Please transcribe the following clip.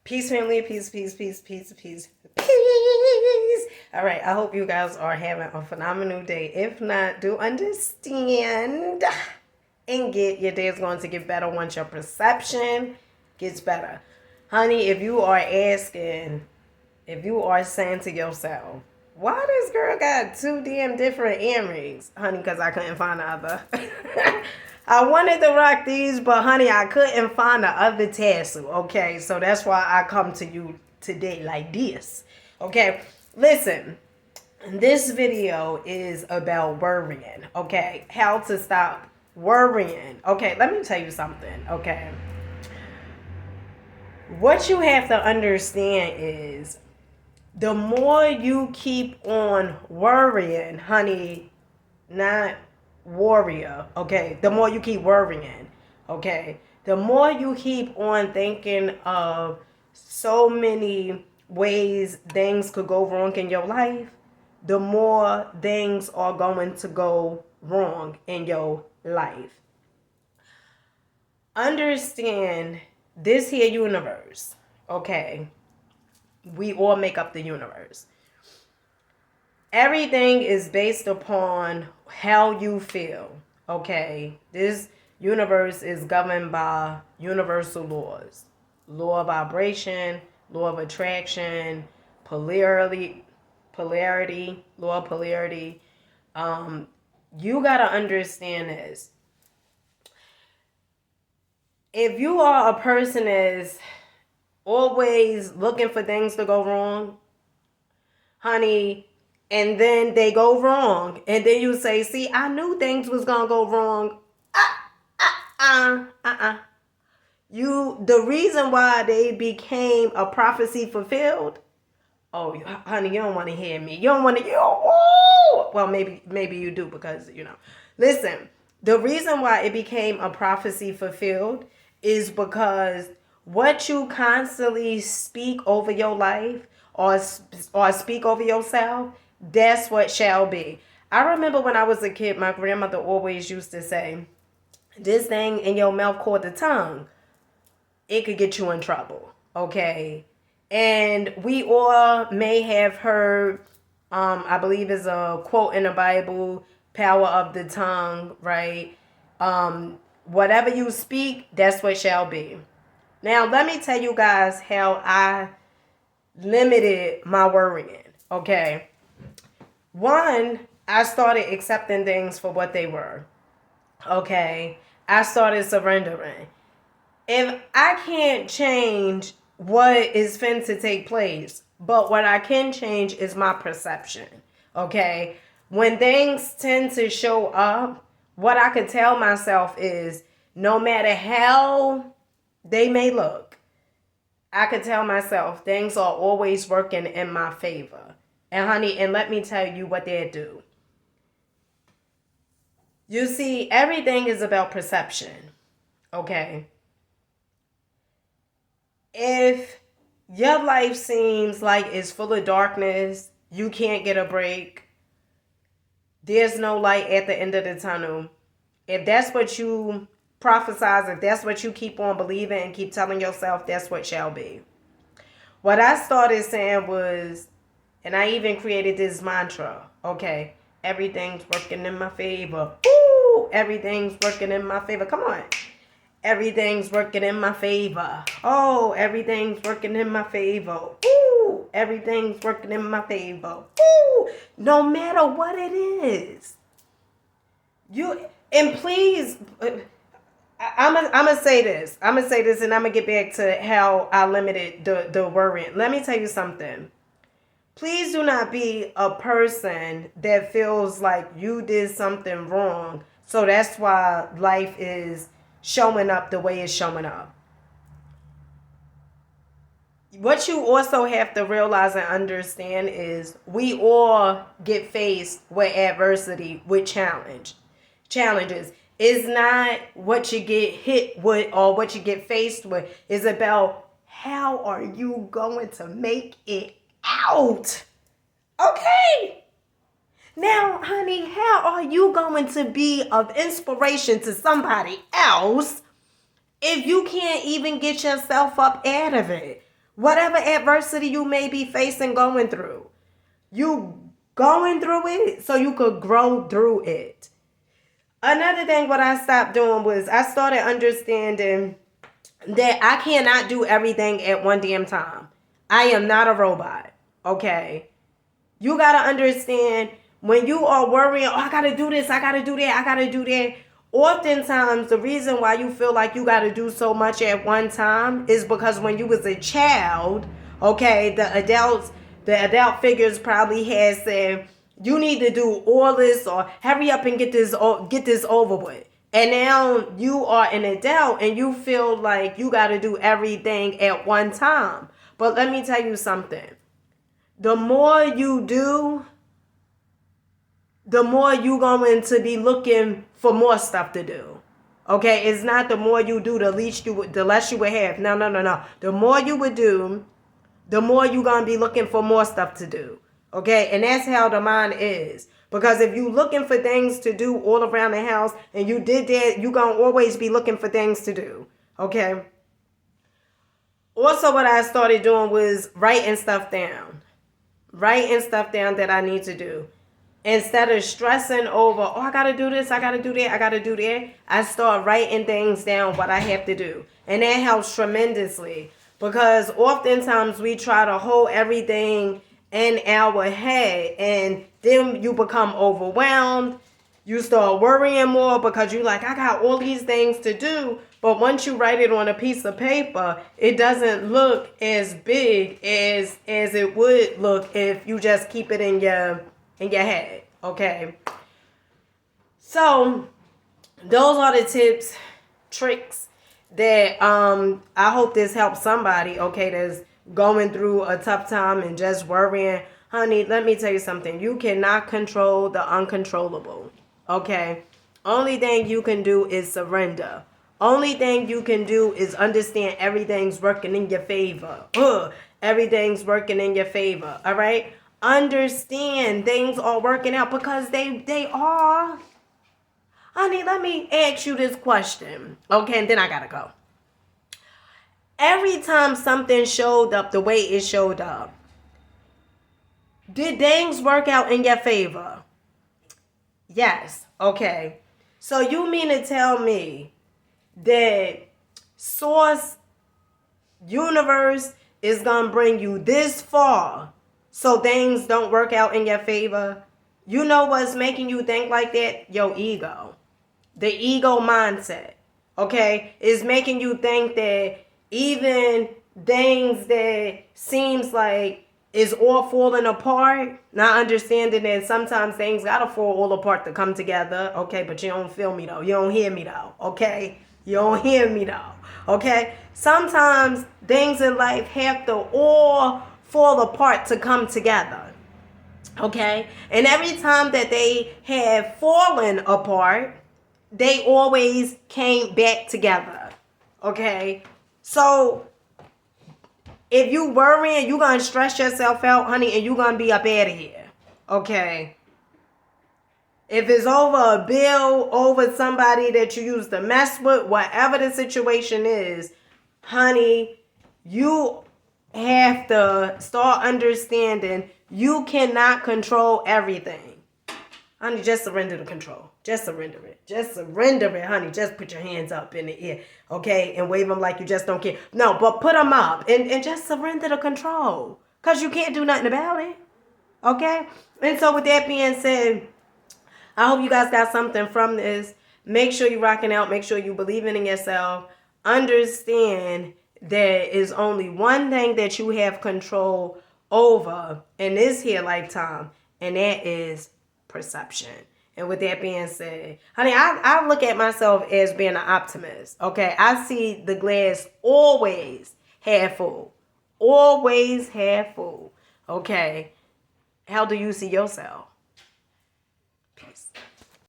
Peace, family. Peace, peace, peace, peace, peace, peace. All right. I hope you guys are having a phenomenal day. If not, do understand and get your day is going to get better once your perception gets better. Honey, if you are asking, if you are saying to yourself, why this girl got two damn different earrings? Honey, because I couldn't find the other. I wanted to rock these, but honey, I couldn't find the other tassel. Okay, so that's why I come to you today like this. Okay, listen, this video is about worrying. Okay, how to stop worrying. Okay, let me tell you something. Okay, what you have to understand is the more you keep on worrying, honey, not warrior, okay? The more you keep worrying, okay? The more you keep on thinking of so many ways things could go wrong in your life, the more things are going to go wrong in your life. Understand this here universe, okay? We all make up the universe. Everything is based upon how you feel, okay? This universe is governed by universal laws. Law of vibration, law of attraction, polarity, law of polarity. You got to understand this. If you are a person that's always looking for things to go wrong, honey, and then they go wrong, and then you say, see, I knew things was gonna go wrong. The reason why they became a prophecy fulfilled, oh, honey, you don't want to hear me. You don't want to, well, maybe you do, because, listen, the reason why it became a prophecy fulfilled is because what you constantly speak over your life or speak over yourself, that's what shall be. I remember when I was a kid, my grandmother always used to say, this thing in your mouth called the tongue, it could get you in trouble, okay? And we all may have heard, I believe is a quote in the Bible, power of the tongue, right? Whatever you speak, that's what shall be. Now, let me tell you guys how I limited my worrying, okay? One, I started accepting things for what they were, okay? I started surrendering. If I can't change what is fin to take place, but what I can change is my perception, okay? When things tend to show up, what I could tell myself is, no matter how they may look, I could tell myself things are always working in my favor. And honey, and let me tell you what they do. You see, everything is about perception, okay? If your life seems like it's full of darkness, you can't get a break, there's no light at the end of the tunnel, if that's what you prophesize, if that's what you keep on believing and keep telling yourself, that's what shall be. What I started saying was, and I even created this mantra, okay, everything's working in my favor. Ooh, everything's working in my favor. Come on. Everything's working in my favor. Oh, everything's working in my favor. Ooh, everything's working in my favor. Ooh, no matter what it is. And please, I'm gonna say this. And I'm gonna get back to how I limited the worrying. Let me tell you something. Please do not be a person that feels like you did something wrong, so that's why life is showing up the way it's showing up. What you also have to realize and understand is we all get faced with adversity, with challenges. It's not what you get hit with or what you get faced with. It's about how are you going to make it out. Okay. Now, honey, how are you going to be of inspiration to somebody else if you can't even get yourself up out of it? Whatever adversity you may be facing, going through, you going through it so you could grow through it. Another thing what I stopped doing was I started understanding that I cannot do everything at one damn time. I am not a robot, okay? You got to understand when you are worrying, oh, I got to do this, I got to do that, I got to do that. Oftentimes, the reason why you feel like you got to do so much at one time is because when you was a child, okay, the adult figures probably had said, you need to do all this or hurry up and get this over with. And now you are an adult and you feel like you got to do everything at one time. But let me tell you something. The more you do, the more you going to be looking for more stuff to do. Okay, it's not the more you do, the less you would have. No. The more you would do, the more you gonna be looking for more stuff to do. Okay, and that's how the mind is. Because if you looking for things to do all around the house and you did that, you gonna always be looking for things to do. Okay. Also, what I started doing was writing stuff down. Writing stuff down that I need to do. Instead of stressing over, oh, I got to do this, I got to do that, I got to do that, I start writing things down, what I have to do. And that helps tremendously because oftentimes we try to hold everything in our head and then you become overwhelmed. You start worrying more because you're like, I got all these things to do. But once you write it on a piece of paper, it doesn't look as big as it would look if you just keep it in your head. Okay. So those are the tips, tricks that I hope this helps somebody, okay, that's going through a tough time and just worrying. Honey, let me tell you something. You cannot control the uncontrollable. Okay. Only thing you can do is surrender. Only thing you can do is understand everything's working in your favor. Everything's working in your favor. All right. Understand things are working out because they are. Honey, let me ask you this question. Okay, and then I gotta go. Every time something showed up the way it showed up, did things work out in your favor? Yes. Okay. So you mean to tell me that source, universe is gonna bring you this far so things don't work out in your favor? You know what's making you think like that? Your ego. The ego mindset, okay, is making you think that even things that seems like is all falling apart, not understanding that sometimes things gotta fall all apart to come together, okay, but you don't feel me though. You don't hear me though, okay? You don't hear me though, okay? Sometimes things in life have to all fall apart to come together, okay? And every time that they have fallen apart, they always came back together, okay? So if you worrying, you gonna stress yourself out, honey, and you gonna be up out of here, okay? If it's over a bill, over somebody that you used to mess with, whatever the situation is, honey, you have to start understanding you cannot control everything. Honey, just surrender the control. Just surrender it. Just surrender it, honey. Just put your hands up in the air, okay? And wave them like you just don't care. No, but put them up and just surrender the control because you can't do nothing about it, okay? And so with that being said, I hope you guys got something from this. Make sure you're rocking out. Make sure you believing in yourself. Understand there is only one thing that you have control over in this here lifetime, and that is perception. And with that being said, honey, I look at myself as being an optimist, okay? I see the glass always half full. Always half full, okay? How do you see yourself?